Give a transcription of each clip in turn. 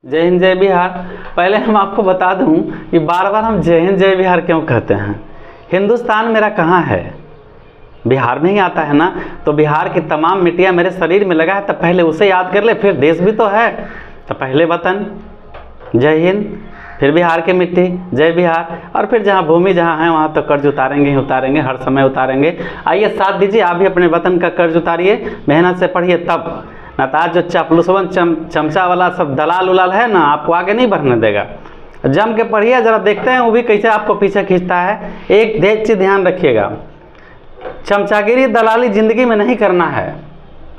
जय हिंद जय बिहार। पहले हम आपको बता दूं कि बार बार हम जय हिंद जय बिहार क्यों कहते हैं। हिंदुस्तान मेरा कहाँ है, बिहार में ही आता है ना। तो बिहार की तमाम मिट्टियाँ मेरे शरीर में लगा है, तब पहले उसे याद कर ले, फिर देश भी तो है। तो पहले वतन जय हिंद, फिर बिहार की मिट्टी जय बिहार, और फिर जहाँ भूमि जहाँ है वहाँ तो कर्ज उतारेंगे ही उतारेंगे, हर समय उतारेंगे। आइए साथ दीजिए, आप भी अपने वतन का कर्ज उतारिए, मेहनत से पढ़िए तब। ना तो आज जो चापलूसवन चमचा वाला सब दलाल उलाल है ना, आपको आगे नहीं बढ़ने देगा। जम के पढ़िए, ज़रा देखते हैं वो भी कैसे आपको पीछे खींचता है। एक चीज़ ध्यान रखिएगा, चमचागिरी दलाली ज़िंदगी में नहीं करना है।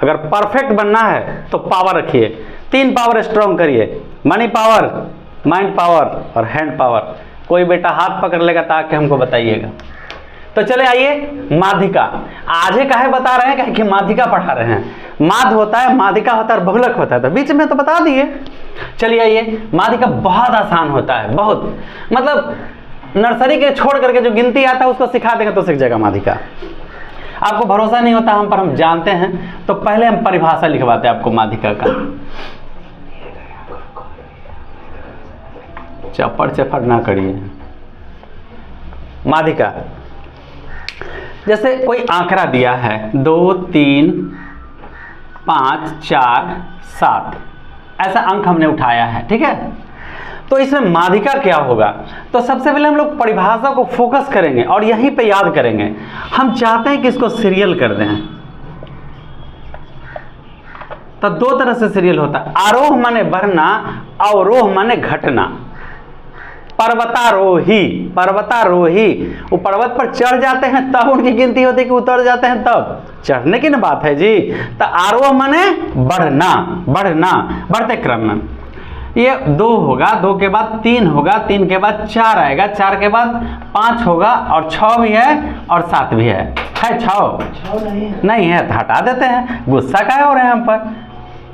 अगर परफेक्ट बनना है तो पावर रखिए, 3 पावर स्ट्रॉन्ग करिए, मनी पावर, माइंड पावर और हैंड पावर। कोई बेटा हाथ पकड़ लेगा तो आके हमको बताइएगा। तो चले आइए, माध्यिका आज ही काहे बता रहे हैं कि माध्यिका पढ़ा रहे हैं। माध्य होता है, माध्यिका होता है और बहुलक होता है, तो बीच में तो बता दिए। चलिए आइए, माध्यिका बहुत आसान होता है, बहुत मतलब नर्सरी के छोड़ करके जो गिनती आता है उसको सिखा देंगे तो सीख जाएगा माध्यिका। आपको भरोसा नहीं होता हम पर, हम जानते हैं, तो पहले हम परिभाषा लिखवाते हैं आपको माध्यिका का। चपड़ ना करिए। माध्यिका जैसे कोई आंकड़ा दिया है 2, 3, 5, 4, 7, ऐसा अंक हमने उठाया है, ठीक है। तो इसमें माध्यिका क्या होगा, तो सबसे पहले हम लोग परिभाषा को फोकस करेंगे और यहीं पे याद करेंगे। हम चाहते हैं कि इसको सीरियल कर दें, तो 2 तरह से सीरियल होता है। आरोह माने बढ़ना, अवरोह माने घटना। पर्वतारोही, पर्वतारोही वो पर्वत पर चढ़ जाते हैं तब उनकी गिनती होती है कि उतर जाते हैं तब, चढ़ने की ना बात है जी। तो आरोह माने बढ़ना, बढ़ना, बढ़ते क्रम में। ये 2 होगा, 2 के बाद 3 होगा, 3 के बाद 4 आएगा, 4 के बाद 5 होगा, और 6 भी है और 7 भी है 6 नहीं है तो हटा देते हैं। गुस्सा काहे हो रहे हैं हम पर।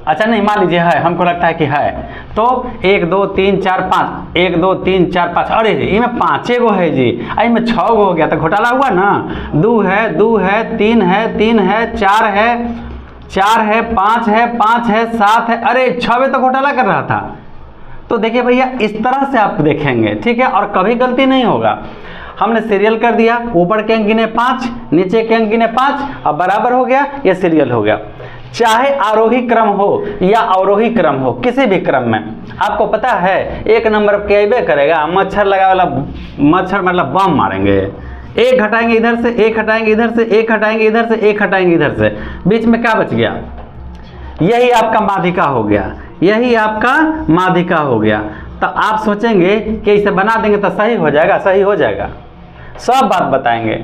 अच्छा नहीं, मान लीजिए है, हमको लगता है कि है, तो 1 2 3 4 5, 1 2 3 4 5, अरे इनमें 5 गो है जी, इनमें 6 गो हो गया तो घोटाला हुआ ना। 2 है, 2 है, 3 है, 3 है, 4 है, 4 है, 5 है, 5 है, 7 है, अरे 6 में तो घोटाला कर रहा था। तो देखिए भैया, इस तरह से आप देखेंगे, ठीक है, और कभी गलती नहीं होगा। हमने सीरियल कर दिया, ऊपर के अंक गिने 5, नीचे के अंक गिने 5, अब बराबर हो गया, ये सीरियल हो गया। चाहे आरोही क्रम हो या अवरोही क्रम हो, किसी भी क्रम में आपको पता है 1 नंबर के अबे करेगा। मच्छर लगा वाला, मच्छर मतलब बम मारेंगे, 1 हटाएंगे इधर से, 1 हटाएंगे इधर से, 1 हटाएंगे इधर से, 1 हटाएंगे इधर से, बीच में क्या बच गया? यही आपका माध्यिका हो गया, यही आपका माध्यिका हो गया। तो आप सोचेंगे कि इसे बना देंगे तो सही हो जाएगा, सही हो जाएगा, सब बात बताएंगे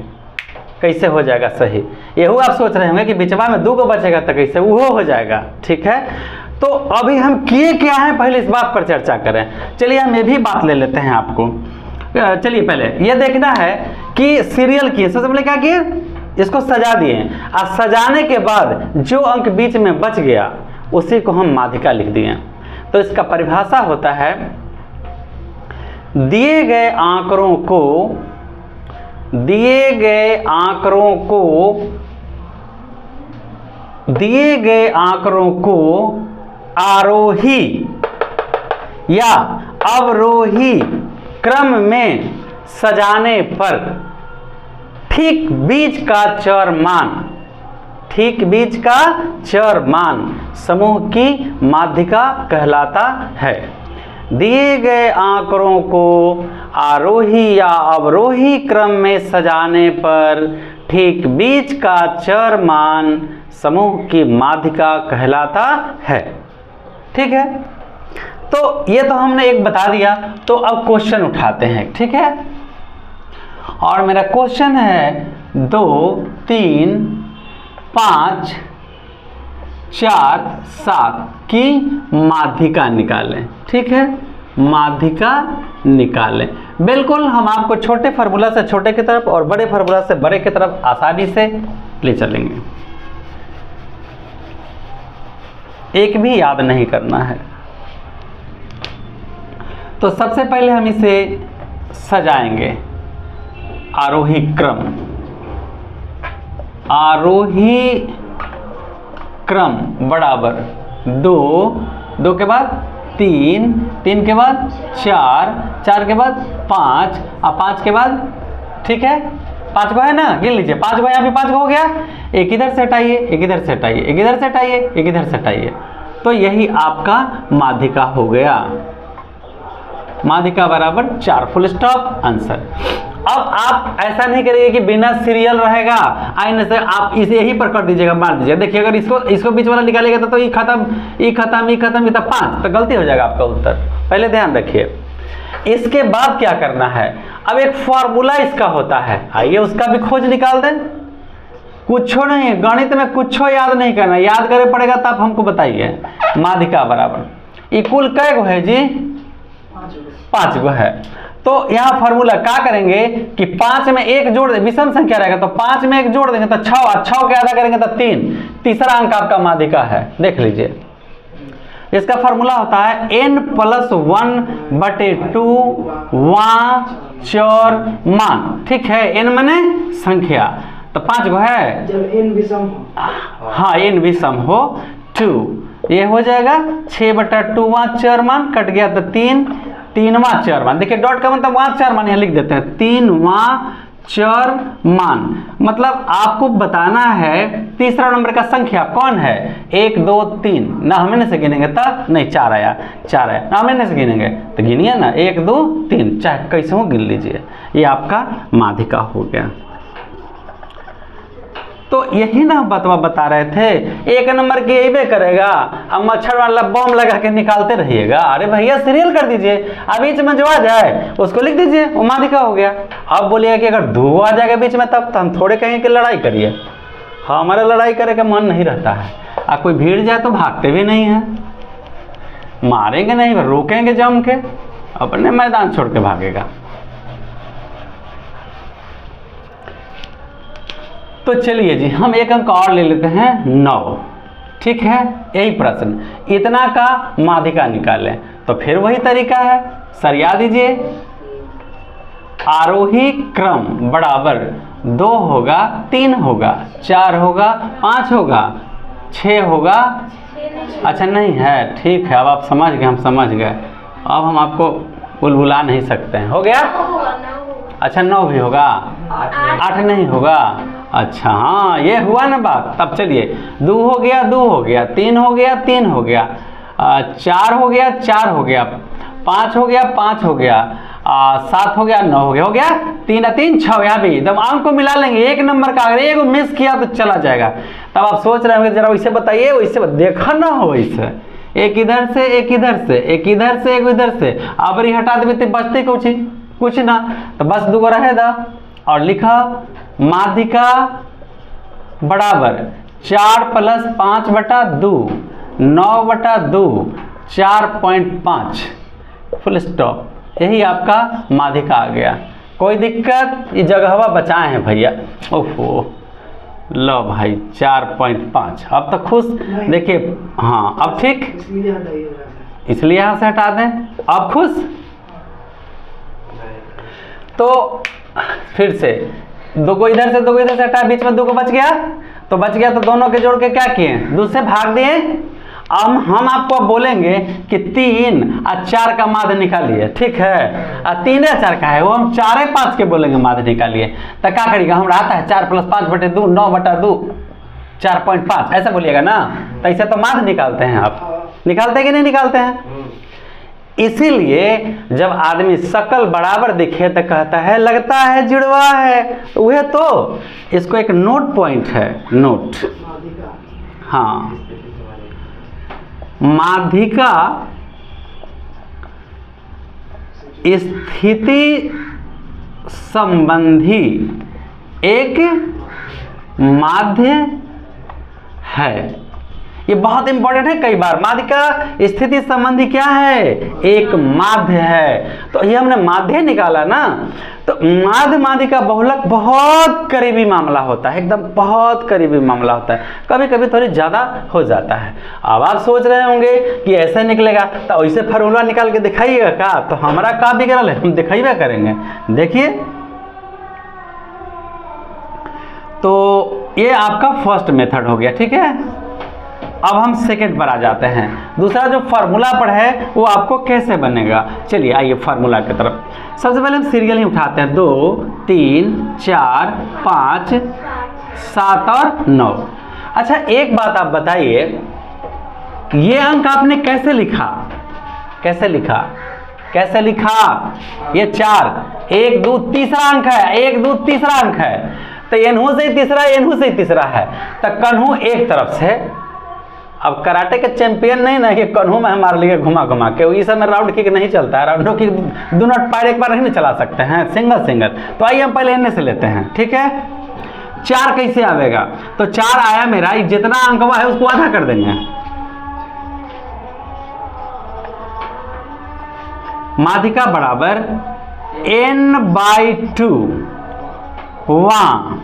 कैसे हो जाएगा सही। यही आप सोच रहे होंगे कि बिचवा में 2 को बचेगा तो कैसे वो हो जाएगा, ठीक है। तो अभी हम किए क्या है, पहले इस बात पर चर्चा करें। चलिए हम ये भी बात ले लेते हैं आपको। चलिए पहले ये देखना है कि सीरियल किए, सबसे पहले क्या किए, इसको सजा दिए, और सजाने के बाद जो अंक बीच में बच गया उसी को हम माध्यिका लिख दिए। तो इसका परिभाषा होता है, दिए गए आंकड़ों को, दिए गए आंकड़ों को, दिए गए आंकड़ों को आरोही या अवरोही क्रम में सजाने पर ठीक बीच का चर मान, ठीक बीच का चर मान समूह की माध्यिका कहलाता है। दिए गए आंकड़ों को आरोही या अवरोही क्रम में सजाने पर ठीक बीच का चर मान समूह की माध्यिका कहलाता है, ठीक है। तो ये तो हमने एक बता दिया। तो अब क्वेश्चन उठाते हैं, ठीक है। और मेरा क्वेश्चन है 2 3 5 4 7 की माध्यिका निकालें, ठीक है, माध्यिका निकालें। बिल्कुल हम आपको छोटे फार्मूला से छोटे की तरफ और बड़े फार्मूला से बड़े की तरफ आसानी से ले चलेंगे, एक भी याद नहीं करना है। तो सबसे पहले हम इसे सजाएंगे, आरोही क्रम, आरोही क्रम बराबर 2, 2 के बाद 3, 3 के बाद 4, 4 के बाद 5 और 5 के बाद, ठीक है 5 गो है ना, गिन लीजिए 5 गो, यहाँ पे 5 गो हो गया। एक इधर से हटाइए, एक इधर से हटाइए, एक इधर से हटाइए, एक इधर से हटाइए, तो यही आपका माध्यिका हो गया। माध्यिका बराबर 4, फुल स्टॉप, आंसर। अब आप ऐसा नहीं करिए कि बिना सीरियल रहेगा, आईने से आप इसे यही पर कर दीजिएगा, मार दीजिएगा। देखिए अगर इसको बीच वाला निकालेगा तो ये खत्म, ये खत्म, ये खत्म, ये तो 5, तो गलती हो जाएगा आपका उत्तर। पहले ध्यान रखिए। इसके बाद क्या करना है, अब एक फॉर्मूला इसका होता है, आइए उसका भी खोज निकाल दें। कुछ नहीं, गणित में कुछ याद नहीं करना, याद करे पड़ेगा तो आप हमको बताइए। माध्यिका बराबर कुल कै गो है जी, 5 गो है। तो यहाँ फॉर्मूला क्या करेंगे कि 5 में 1 जोड़ दे, विषम संख्या रहेगा तो 5 में 1 जोड़ देंगे तो 6, 6 के आधा करेंगे तो 3, तीसरा अंक आपका माध्यिका है। देख लीजिए, इसका फॉर्मूला होता है n+1/2 वाचर मान, ठीक है। n माने संख्या, तो 5 गो है जब n विषम हो, हाँ n विषम हो 2, ये हो जाएगा 6/2 वाचर मान, कट गया तो 3, 3 वाचर मान। देखिए डॉट का मतलब वाचर मान, यहाँ लिख देते हैं 3 वाचर मान। मतलब आपको बताना है तीसरा नंबर का संख्या कौन है, 1 2 3, ना हमें से गिनेंगे तब नहीं, 4 आया, 4 आया, ना हमें से गिनेंगे तो गिनिए ना, 1 2 3, चाहे कैसे हो गिन लीजिए। ये आपका माध्यिका हो गया। तो यही ना बतवा बता रहे थे, 1 नंबर की यही करेगा, अब मच्छर वाला बम लगा के निकालते रहिएगा। अरे भैया सीरियल कर दीजिए, अब बीच में जो आ जाए उसको लिख दीजिए, वो माध्यिका हो गया। अब बोलिएगा कि अगर 2 आ जाएगा बीच में तब तो हम थोड़े कहेंगे कि लड़ाई करिए, हमारा लड़ाई करे का मन नहीं रहता है। अब कोई भीड़ जाए तो भागते भी नहीं है, मारेंगे नहीं, रोकेंगे जम के, अपने मैदान छोड़ के भागेगा। तो चलिए जी, हम एक अंक और ले लेते हैं 9, ठीक है। यही प्रश्न, इतना का माध्यिका निकालें, तो फिर वही तरीका है, सरिया दीजिए। आरोही क्रम बराबर 2 होगा, 3 होगा, 4 होगा, 5 होगा, 6 होगा, अच्छा नहीं है, ठीक है। अब आप समझ गए, हम समझ गए, अब हम आपको बुलबुला नहीं सकते हैं। हो गया, अच्छा 9 भी होगा, 8 नहीं होगा, अच्छा हाँ ये हुआ ना बात। तब चलिए 2 हो गया, 2 हो गया, 3 हो गया, 3 हो गया, 4 हो गया, 4 हो गया, 5 हो गया, 5 हो गया, 7 हो गया, 9 हो गया, हो गया 3 3 6। यहाँ भी जब अंक को मिला लेंगे, एक नंबर का अगर एक मिस किया तो चला जाएगा। तब आप सोच रहे होंगे जरा वैसे बताइए, वैसे देखा ना हो, वैसे एक इधर से, एक इधर से, एक इधर से, एक इधर से, अब ये हटा देते तो बचते कुछ ना, तो बस 2 गो रहेगा। और लिखा माध्यिका बराबर 4 + 5/2, 9/2, 4.5, फुल स्टॉप। यही आपका माध्यिका आ गया। कोई दिक्कत, ये जगहवा बचाए हैं भैया, ओहो लो भाई 4.5। अब तक खुश, देखिए हाँ अब ठीक, इसलिए यहाँ से हटा दें, अब खुश। तो फिर से 2 को इधर से, 2 को इधर से हटा, बीच में 2 को बच गया, तो बच गया तो दोनों के जोड़ के क्या किए, 2 से भाग दिए। अब हम आपको बोलेंगे कि 3 और 4 का माध्य निकालिए, ठीक है। 3 या 4 का है, वो हम 4 या 5 के बोलेंगे माध्य निकालिए, तो क्या करिएगा, हमरा आता है 4 + 5/2, 9/2, 4.5, ऐसा बोलिएगा ना। तो ऐसे तो माध्य निकालते हैं, आप निकालते हैं कि नहीं निकालते हैं। इसीलिए जब आदमी शकल बराबर दिखे तो कहता है लगता है जुड़वा है, वह तो इसको एक नोट पॉइंट है, नोट। हाँ, माध्यिका स्थिति संबंधी एक माध्य है। ये बहुत इंपॉर्टेंट है, कई बार माध्यिका स्थिति संबंधी क्या है, एक माध्य है। तो ये हमने माध्य निकाला ना, तो माध्य माध्यिका बहुलक बहुत करीबी मामला होता है, एकदम बहुत करीबी मामला होता है, कभी कभी थोड़ी ज़्यादा हो जाता है। अब आप सोच रहे होंगे कि ऐसे निकलेगा, तो ऐसे फार्मूला निकाल के दिखाइएगा का, तो हमारा का बिगड़ल है, हम दिखाइए करेंगे। देखिए, तो ये आपका फर्स्ट मेथड हो गया, ठीक है। अब हम सेकंड पर आ जाते हैं। दूसरा जो फार्मूला पर है वो आपको कैसे बनेगा, चलिए आइए फार्मूला की तरफ। सबसे पहले हम सीरियल ही उठाते हैं, 2 3 4 5 7 और 9। अच्छा एक बात आप बताइए, ये अंक आपने कैसे लिखा, कैसे लिखा, कैसे लिखा? ये 4, 1 2 तीसरा अंक है, 1 2 तीसरा अंक है, तो एनहू से तीसरा, एनहू से तीसरा है, तो कन्हू एक तरफ से। अब कराटे के चैंपियन नहीं ना, ये कन्हू में मार लिए घुमा घुमा के, इस समय राउंड किक नहीं चलता है, राउंड किक दोनों पैर एक बार नहीं चला सकते हैं, सिंगल सिंगल। तो आइए हम पहले एन से लेते हैं, ठीक है। 4 कैसे आवेगा, तो 4 आया मेरा, जितना अंकवा है उसको आधा कर देंगे, माध्यिका बराबर n/2 वहां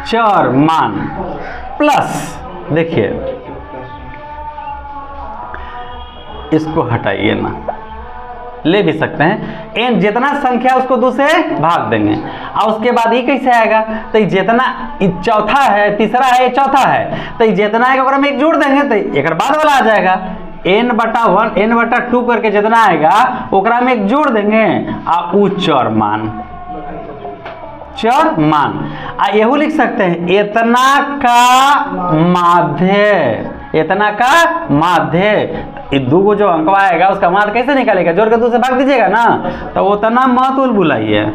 चर मान प्लस, देखिए इसको हटाइए ना, ले भी सकते हैं, n जितना संख्या उसको 2 से भाग देंगे, और उसके बाद ये कैसे आएगा, तो ये जितना चौथा है, तीसरा है, चौथा है, तो ये जितना है अगर हम एक जोड़ देंगे तो एक बाद वाला आ जाएगा, n/1 n/2 करके जितना आएगा ओकरा में एक जोड़ देंगे, आ उ चर मान, चर मान। यहू लिख सकते हैं इतना का माध्य, इतना का माध्य। दो को जो अंकवा आएगा उसका माध्य कैसे निकालेगा, जोड़ के 2 से भाग दीजिएगा ना, तो उतना मत बुलाइए,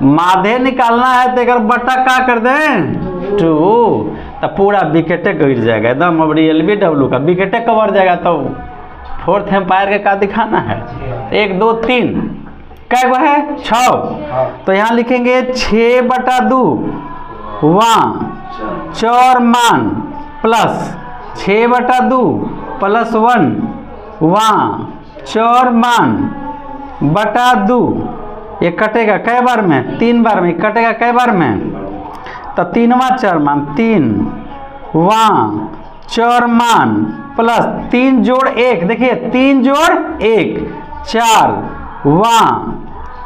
माध्य निकालना है तो एक बट्टा का कर दें 2, तो पूरा विकेटे गिर जाएगा एकदम, अब LBW का विकेटे कवर जाएगा, तो 4th एम्पायर के का दिखाना है। 1 2 3 कै गो है 6, तो यहाँ लिखेंगे 6/2 वहाँ चर मान प्लस 6/2 प्लस 1 वहाँ चर मान बटा 2, ये कटेगा कै बार में, 3 बार में, कटेगा कै बार में, तो 3वां चर मान 3 वहाँ चर मान प्लस 3 जोड़ 1, देखिए 3 जोड़ 1 4 वहाँ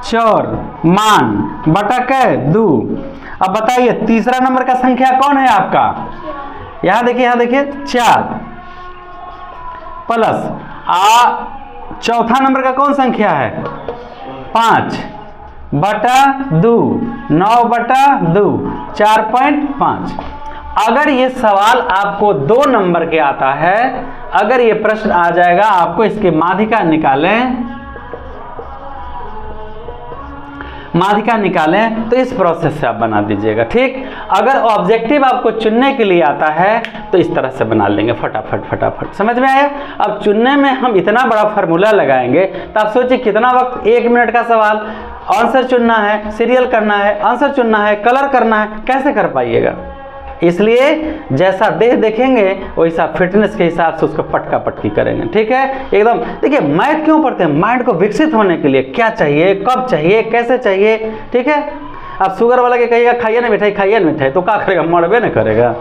चर मान बटा कै 2। अब बताइए तीसरा नंबर का संख्या कौन है आपका, यहाँ देखिए, यहाँ देखिए 4 प्लस चौथा नंबर का कौन संख्या है 5/2 9/2 4.5। अगर ये सवाल आपको 2 नंबर के आता है, अगर ये प्रश्न आ जाएगा आपको इसकी माध्यिका निकालें, माध्यिका निकालें, तो इस प्रोसेस से आप बना दीजिएगा, ठीक। अगर ऑब्जेक्टिव आपको चुनने के लिए आता है तो इस तरह से बना लेंगे फटाफट फटाफट, समझ में आया। अब चुनने में हम इतना बड़ा फार्मूला लगाएंगे तो आप सोचिए कितना वक्त, 1 मिनट का सवाल, आंसर चुनना है, सीरियल करना है, आंसर चुनना है, कलर करना है, कैसे कर पाइएगा। इसलिए जैसा देह देखेंगे वैसा फिटनेस के हिसाब से उसको पटका पटकी करेंगे, ठीक है एकदम। देखिए मैथ क्यों पढ़ते हैं, माइंड को विकसित होने के लिए, क्या चाहिए, कब चाहिए, कैसे चाहिए, ठीक है। अब शुगर वाला के कहिएगा खाइए ना मिठाई, खाइए ना मिठाई, तो क्या करेगा, मरबे ना करेगा।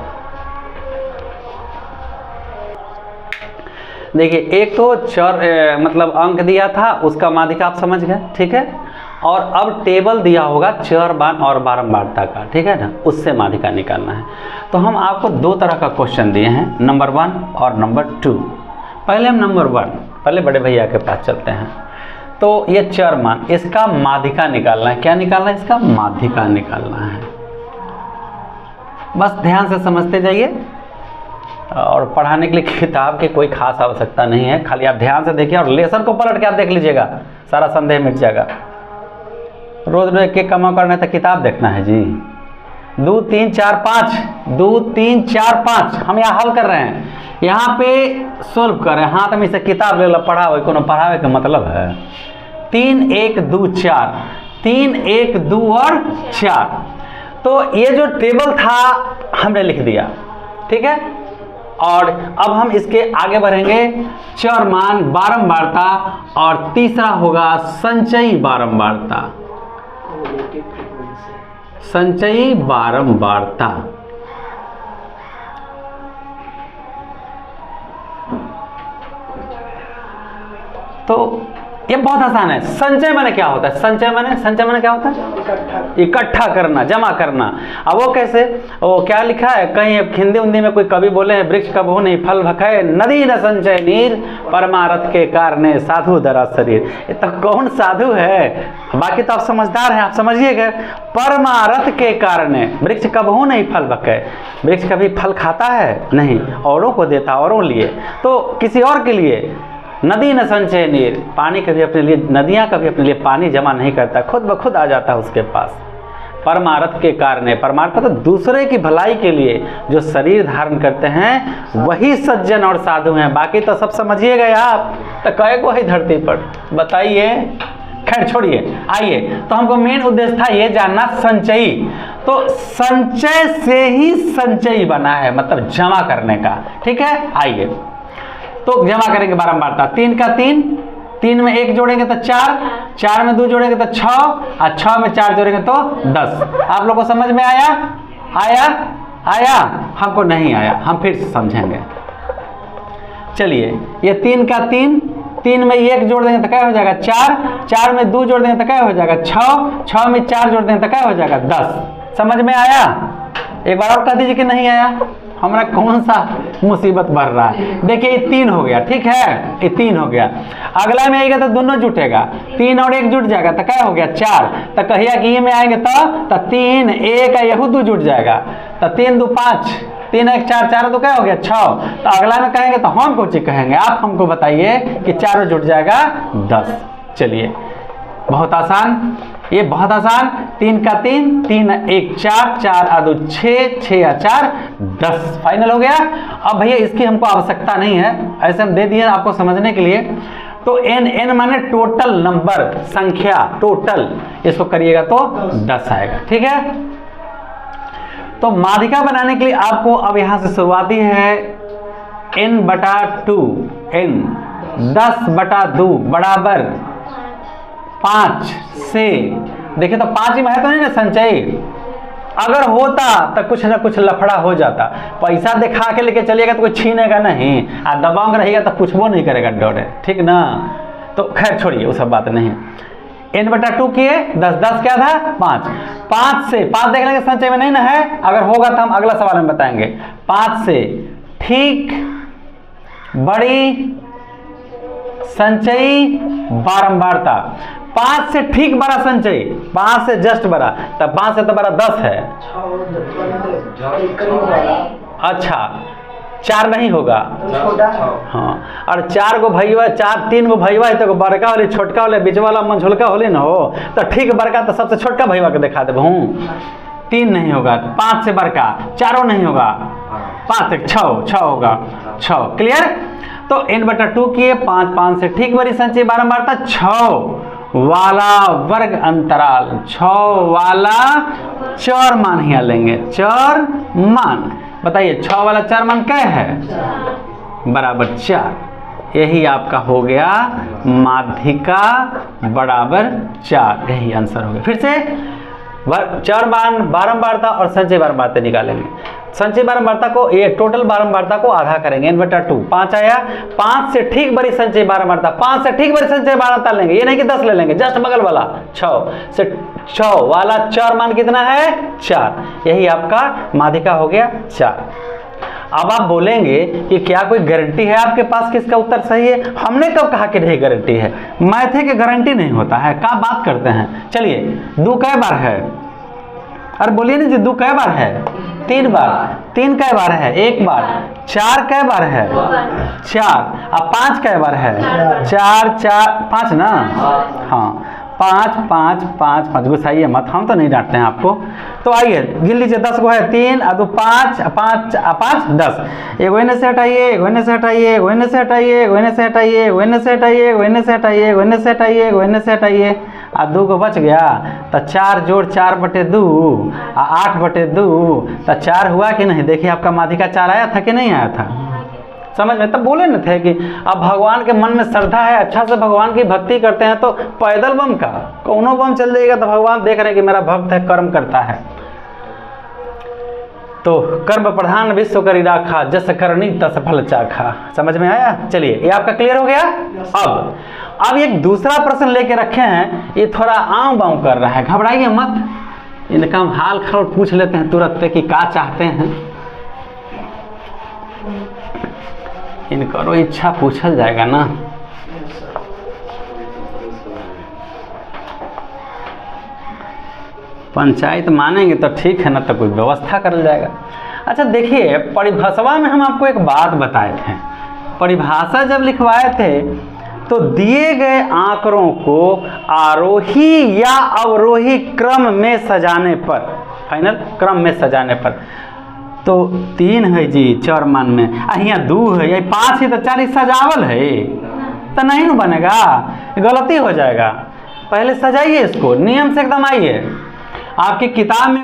देखिए एक तो चर मतलब अंक दिया था, उसका माध्यिका आप समझ गए, ठीक है। और अब टेबल दिया होगा चर मान और बारंबारता का, ठीक है ना, उससे माध्यिका निकालना है। तो हम आपको 2 तरह का क्वेश्चन दिए हैं, नंबर 1 और नंबर 2। पहले हम नंबर 1, पहले बड़े भैया के पास चलते हैं। तो ये चर मान, इसका माध्यिका निकालना है, क्या निकालना है, इसका माध्यिका निकालना है। बस ध्यान से समझते जाइए, और पढ़ाने के लिए किताब की कोई खास आवश्यकता नहीं है, खाली आप ध्यान से देखिए और लेसन को पलट के आप देख लीजिएगा, सारा संदेह मिट जाएगा। रोज रोज एक कमा करना है तो किताब देखना है जी। 2 3 4 5 2 3 4 5 हम यहाँ हल कर रहे हैं, यहाँ पे सोल्व कर रहे हैं, हाथ में से किताब ले लो, पढ़ावे कोनो पढ़ावे का मतलब है। 3 1 2 4 3 1 2 और 4, तो ये जो टेबल था हमने लिख दिया, ठीक है। और अब हम इसके आगे बढ़ेंगे, चर मान, बारंबारता, और तीसरा होगा संचयी बारंबारता, संचयी बारंबारता। तो ये बहुत आसान है। संचय माने क्या होता है? संचय माने क्या होता है? इकट्ठा करना, जमा करना। अब वो कैसे? वो क्या लिखा है कहीं हिंदी उन्दी में कोई कवि बोले हैं, वृक्ष कबहू नहीं फल भखै, नदी न संचय नीर, परमारथ के कारणे साधु धरा शरीर। ये तो कौन साधु है? बाकी तो आप समझदार हैं, आप समझिएगा। परमारथ के कारणे, वृक्ष कबहू नहीं फल भखै, वृक्ष कभी फल खाता है नहीं, औरों को देता, औरों लिए, तो किसी और के लिए। नदी न संचय नीर, पानी कभी अपने लिए, नदियाँ कभी अपने लिए पानी जमा नहीं करता, खुद ब खुद आ जाता है उसके पास। परमार्थ के कारण, परमार्थ तो दूसरे की भलाई के लिए जो शरीर धारण करते हैं वही सज्जन और साधु हैं। बाकी तो सब समझिएगा आप, तो कहे को है धरती पर, बताइए। खैर छोड़िए, आइए। तो हमको मेन उद्देश्य था ये जानना संचयी। तो संचय से ही संचयी बना है, मतलब जमा करने का। ठीक है, आइए तो जमा करेंगे बारंबारता। 3 का 3, 3 में 1 जोड़ेंगे तो 4, 4 में 2 जोड़ेंगे तो 6, और 6 में 4 जोड़ेंगे तो 10। आप लोग को समझ में आया? आया? हमको नहीं आया, हम फिर से समझेंगे। चलिए, ये 3 का 3, 3 में 1 जोड़ देंगे तो क्या हो जाएगा? 4, 4 में 2 जोड़ देंगे तो क्या हो जाएगा? 6, 6 में 4 जोड़ देंगे तो क्या हो जाएगा? 10। समझ में आया? एक बार और कह दीजिए कि नहीं आया। हमारा कौन सा मुसीबत बढ़ रहा है? देखिए, ये 3 हो गया, ठीक है, ये 3 हो गया। अगला में आएगा तो दोनों जुटेगा, 3 और 1 जुट जाएगा तो क्या हो गया? 4। तो कहिया कि ये में आएंगे तो 3, 1 यहू 2 जुट जाएगा, तो 3 2 5, 3 1 4, 4 2 क्या हो गया? 6। तो अगला में कहेंगे तो हम कुछ कहेंगे, आप हमको बताइए कि 4 जुट जाएगा 10। चलिए, बहुत आसान, ये बहुत आसान। 3 का 3, 3 1 4, 4 और 2 6, 6 और 4 10। फाइनल हो गया। अब भैया इसकी हमको आवश्यकता नहीं है, ऐसे हम दे दिए आपको समझने के लिए। तो n माने टोटल नंबर, संख्या, टोटल, इसको करिएगा तो 10 आएगा। ठीक है, तो माध्यिका बनाने के लिए आपको अब यहां से शुरुआती है n/2, n 10/2 बराबर 5 से, देखिए तो 5 ही में है तो नहीं ना संचय। अगर होता तो कुछ ना कुछ लफड़ा हो जाता। पैसा दिखा के लेके चलिएगा तो कोई छीनेगा नहीं, और दबंग रहेगा तो पूछबो नहीं करेगा, डरे। ठीक ना? तो खैर छोड़िए, वो सब बात नहीं। n/2 किए, 10 10 क्या था? 5। 5 से, 5 देख लेंगे संचय में नहीं ना है, अगर होगा तो हम अगला सवाल में बताएंगे। 5 से ठीक बड़ी संचयी बारंबारता, 5 से ठीक बड़ा संचयी, 5 से जस्ट बड़ा, तब 5 से तो बड़ा 10 है। अच्छा, 4 नहीं होगा? हाँ, और 4 गो भैया, 3 गो भैया है तो बड़का होले, छोटका होले, बीच वाला मंझुलका होले ना हो, तो ठीक बड़का तो सबसे छोटका भैया के दिखा दे। 3 नहीं होगा, 5 से बड़का, 4 नहीं होगा, 5 1 6 होगा, 6। क्लियर? तो n/2 किए, 5 5 से ठीक बड़ी संचयी बारंबारता, 6 वाला वर्ग अंतराल, 6 वाला चर मान ही लेंगे, चर मान। बताइए 6 वाला चर मान क्या है? बराबर 4। यही आपका हो गया माध्यिका बराबर 4, यही आंसर हो गया। फिर से चर मान बारंबारता और संचय बारंबारता निकालेंगे। संचय बारंबारता को, ये टोटल बारंबारता को आधा करेंगे, n/2, 5 आया। 5 से ठीक बड़ी संचय बारंबारता, 5 से ठीक बड़ी संचय बारंबारता लेंगे, ये नहीं कि 10 ले लेंगे, जस्ट बगल वाला 6 से 6 वाला चर मान कितना है? 4। यही आपका माध्यिका हो गया 4। अब आप बोलेंगे कि क्या कोई गारंटी है आपके पास कि इसका उत्तर सही है? हमने कब कहा कि नहीं गारंटी है? मैथ की गारंटी नहीं होता है, क्या बात करते हैं। चलिए, 2 कै बार है? अरे बोलिए ना जी, 2 कै बार है? 3 बार। 3 कै बार है? 1 बार। 4 कै बार है? 4। अब 5 कै बार है? 4 4 5 ना? हाँ, 5 5 5 5। गुस्साइए मत, हम तो नहीं डांटते हैं आपको। तो आइए गिन लीजिए, 10 गो है, 3 और 2 5 5 5 10। एगो इन्हें से हटाइए, एगो इन्हें से हटाइए, एगो इन्हें से हटाइए, एगो इन्हें से हटाइए, एगो इन्हें से हटाइए, एगो इन्हें से हटाइए, एगो इन्हें से हटाइए, एगो इन्हें से हटाइए, और 2 गो बच गया। तो 4 जोड़ 4/2 और 8/2, तो 4 हुआ कि नहीं? देखिए आपका माध्यिका 4 आया था कि नहीं आया था? समझ में? तब बोले न थे कि अब भगवान के मन में श्रद्धा है, अच्छा से भगवान की भक्ति करते हैं, तो पैदल बम का कौनो बम चल जाएगा तो भगवान देख रहे हैं कि मेरा भक्त है, कर्म करता है। तो कर्म प्रधान विश्व करी राखा, जस करनी तस फल चाखा। समझ में आया? चलिए, ये आपका क्लियर हो गया। अब एक दूसरा प्रश्न लेके रखे हैं, ये थोड़ा आम बाँव कर रहा है, घबराइए मत, इनका हम हाल खबर पूछ लेते हैं तुरंत पे कि क्या चाहते हैं। इनकरो इच्छा पूछल जाएगा ना। पंचायत मानेंगे तो ठीक है ना, तो कोई व्यवस्था कर जाएगा। अच्छा देखिए, परिभाषा में हम आपको एक बात बताए थे, परिभाषा जब लिखवाए थे तो दिए गए आंकड़ों को आरोही या अवरोही क्रम में सजाने पर, फाइनल क्रम में सजाने पर, तो 3 है जी चर मान में, यहाँ 2 है, यही 5 है तो 4 सजावल है, तो नहीं न बनेगा, गलती हो जाएगा। पहले सजाइए इसको, नियम से एकदम आइए। आपकी किताब में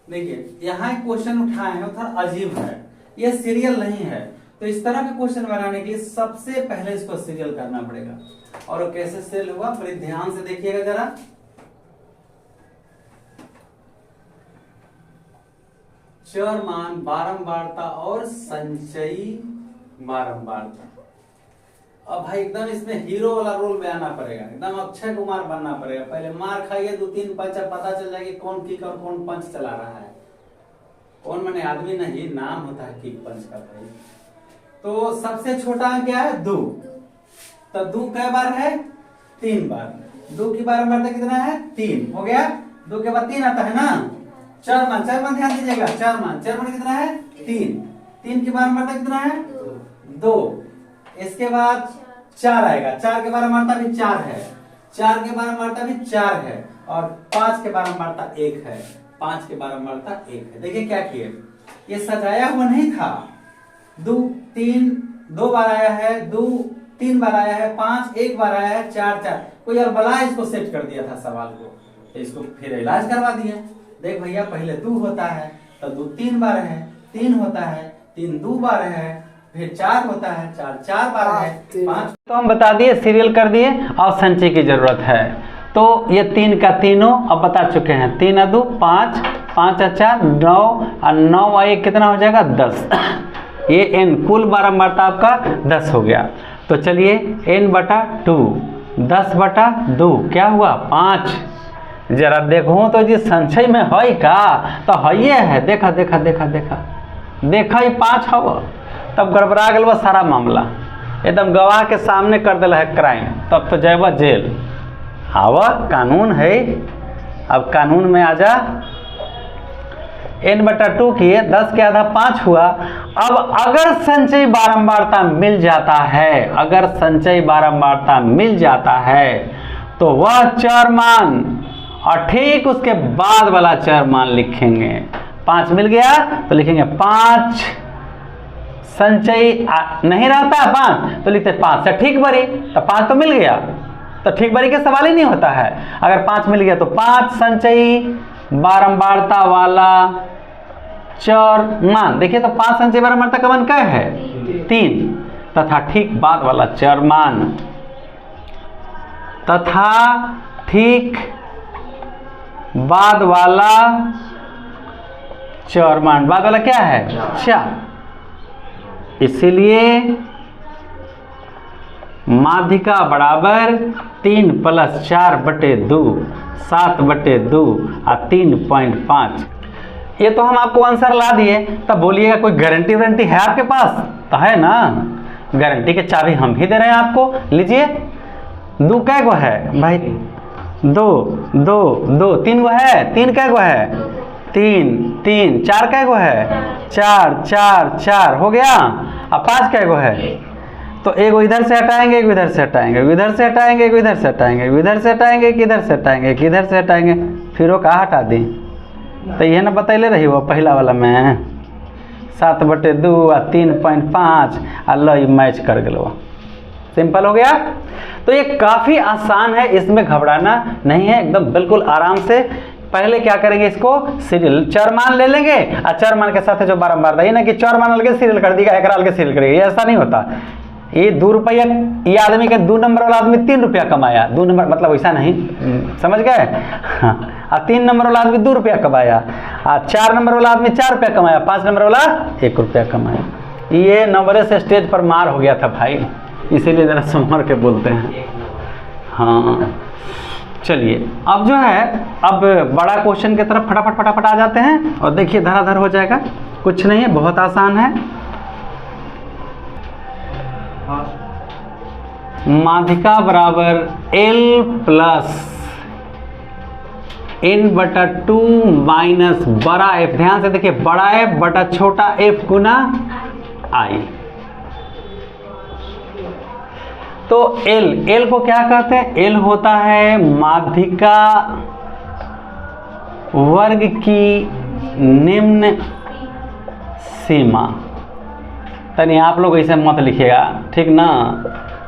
देखिए यहाँ एक क्वेश्चन उठाए हैं, थोड़ा अजीब है, ये सीरियल नहीं है, तो इस तरह के क्वेश्चन बनाने के लिए सबसे पहले इसको सीरियल करना पड़ेगा। और वो कैसे सीरियल होगा, बड़े ध्यान से देखिएगा जरा। चर मान, बारंबारता और संचयी बारंबारता। अब भाई एकदम इसमें हीरो वाला रोल में आना पड़ेगा, एकदम अक्षय कुमार बनना पड़ेगा। पहले मार खाइए 2-3 पंच, पता चल जाएगी कौन किक और कौन पंच चला रहा है। कौन माने आदमी नहीं, नाम होता है किक पंच का भाई। तो सबसे छोटा क्या है 2, तो 2 कै बार है 3 बार। 2 की बारंबारता कितना है 3, हो गया। 2 के बाद 3 आता है ना। चर मान ध्यान दीजिएगा, चर मान कितना है 3, 3 की बारंबारता कितना है 2। इसके बाद 4 आएगा, 4 के बारंबारता भी 4 है, 4 के बारंबारता भी 4 है, और 5 के बारंबारता 1 है, 5 के बारंबारता 1 है। देखिए क्या किए, ये सजाया हुआ नहीं था। 2 3 2 बार आया है, 2 3 बार आया है, 5 1 बार आया है, 4 4। कोई और बला इसको सेट कर दिया था सवाल को, इसको फिर इलाज करवा दिया। देख भैया पहले 2 होता है, तो 2 3 बार है, 3 होता है, 3 2 बार है, फिर 4 होता है, 4 4 बार है, 5। तो हम बता दिए, सीरियल कर दिए, और संचय की जरूरत है। तो ये 3 का तीनों अब बता चुके हैं। 3 2 5, 5 4 9, और 9 और 1 कितना हो जाएगा 10। ये n कुल बारंबारता आपका 10 हो गया। तो चलिए n/2, 10/2 क्या हुआ 5। जरा देखो तो जी संचय में है का, तो है है, देखा देखा देखा देखा देखा ही 5 हवा। तब गड़बड़ा गल सारा मामला, एकदम गवाह के सामने कर दिला है क्राइम, तब तो जाएगा जेल। हवा कानून है, अब कानून में आ जा। n/2 किए, 10 के आधा 5 हुआ। अब अगर संचय बारंबारता मिल जाता है, अगर संचय बारंबारता मिल जाता है तो वह चर मान और ठीक उसके बाद वाला चर मान लिखेंगे। 5 मिल गया तो लिखेंगे 5, संचय नहीं रहता 5 तो लिखते 5 से ठीक बरी, तो 5 तो मिल गया, तो ठीक बरी के सवाल ही नहीं होता है। अगर 5 मिल गया तो 5 संचयी बारंबारता वाला चर मान। देखिए तो 5 संचयी बारंबारता का मान क्या है 3, तथा ठीक बाद वाला चर मान, तथा ठीक बाद वाला चर मान। बाद वाला क्या है 4, इसीलिए माध्यिका बराबर 3 + 4/2, 7/2 और 3.5। ये तो हम आपको आंसर ला दिए। तब बोलिएगा कोई गारंटी वारंटी है आपके पास? तो है ना, गारंटी के चाबी हम ही दे रहे हैं आपको। लीजिए, 2 कै गो है भाई 2 2 2, 3 गो है, 3 कै गो है 3 3, 4 कै गो है 4 4 4 हो गया। अब 5 कै गो है, तो एगो इधर से हटाएंगे, एक इधर से हटाएंगे, इधर से हटाएंगे, एक इधर से हटाएंगे, इधर से हटाएंगे, एक इधर से हटाएंगे, एक इधर से हटाएंगे, फिर वो कहाँ हटा दी। तो यह ना बतैले रही वो पहला वाला में 7/2 और 3.5 अल्लाह मैच कर गया। सिंपल हो गया। तो ये काफ़ी आसान है, इसमें घबराना नहीं है, एकदम बिल्कुल आराम से। पहले क्या करेंगे, इसको सीरियल चर मान ले लेंगे, और चर मान के साथ जो बारंबारता, ये ना कि चर मान अलग सीरियल कर देगा, एक अलग सीरियल करेगा, ऐसा नहीं होता। ये 2 रुपया, ये आदमी के 2 नंबर वाला आदमी 3 रुपया कमाया, 2 नंबर मतलब वैसा नहीं, समझ गए। हाँ, और 3 नंबर वाला आदमी 2 रुपया कमाया, और 4 नंबर वाला आदमी 4 रुपया कमाया, 5 नंबर वाला 1 रुपया कमाया। ये नंबर से स्टेज पर मार हो गया था भाई, इसीलिए ज़रा संभर के बोलते हैं। हाँ चलिए, अब जो है अब बड़ा क्वेश्चन की तरफ फटाफट फटाफट आ जाते हैं और देखिए धराधर हो जाएगा, कुछ नहीं है, बहुत आसान है। माध्यिका बराबर L प्लस n/2 माइनस बड़ा F, ध्यान से देखिए, बड़ा F बटा छोटा f गुना I। तो L को क्या कहते हैं? L होता है माध्यिका वर्ग की निम्न सीमा। तनी आप लोग ऐसे मत लिखिएगा, ठीक ना?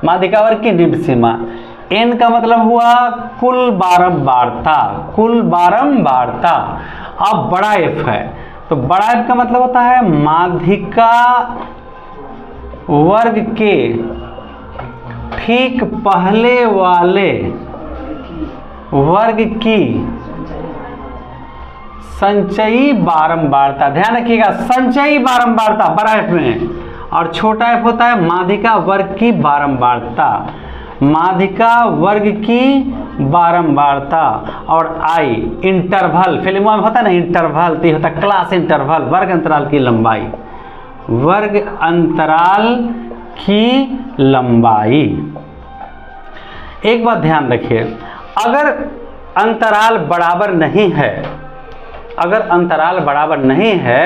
माध्यिका वर्ग की निम्न सीमा। n का मतलब हुआ कुल बारंबारता, कुल बारंबारता। अब बड़ा F है, तो बड़ा F का मतलब होता है माध्यिका वर्ग के ठीक पहले वाले वर्ग की संचयी बारंबारता। ध्यान रखिएगा, संचयी बारंबारता बड़ा F में, और छोटा f होता है माध्यिका वर्ग की बारंबारता, माध्यिका वर्ग की बारंबारता। और I इंटरवल, फिल्मों में होता है ना इंटरवल, तो ये होता है क्लास इंटरवल, वर्ग अंतराल की लंबाई, वर्ग अंतराल की लंबाई। एक बात ध्यान रखिए, अगर अंतराल बराबर नहीं है, अगर अंतराल बराबर नहीं है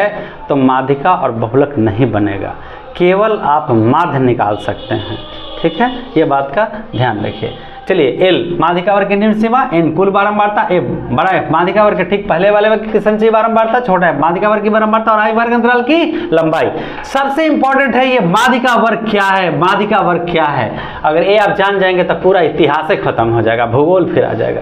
तो माध्यिका और बहुलक नहीं बनेगा, केवल आप माध्य निकाल सकते हैं, ठीक है? ये बात का ध्यान रखिए। चलिए, L माध्यिका वर्ग की निम्न सीमा, N कुल बारंबारता, F बड़ा F माध्यिका वर्ग के ठीक पहले वाले वर्ग की संचयी बारंबारता, छोटा F माध्यिका वर्ग की बारंबारता, और I वर्ग अंतराल की लंबाई। सबसे इंपॉर्टेंट है ये माध्यिका वर्ग क्या है, माध्यिका वर्ग क्या है। अगर ये आप जान जाएंगे तो पूरा इतिहास खत्म हो जाएगा, भूगोल फिर आ जाएगा।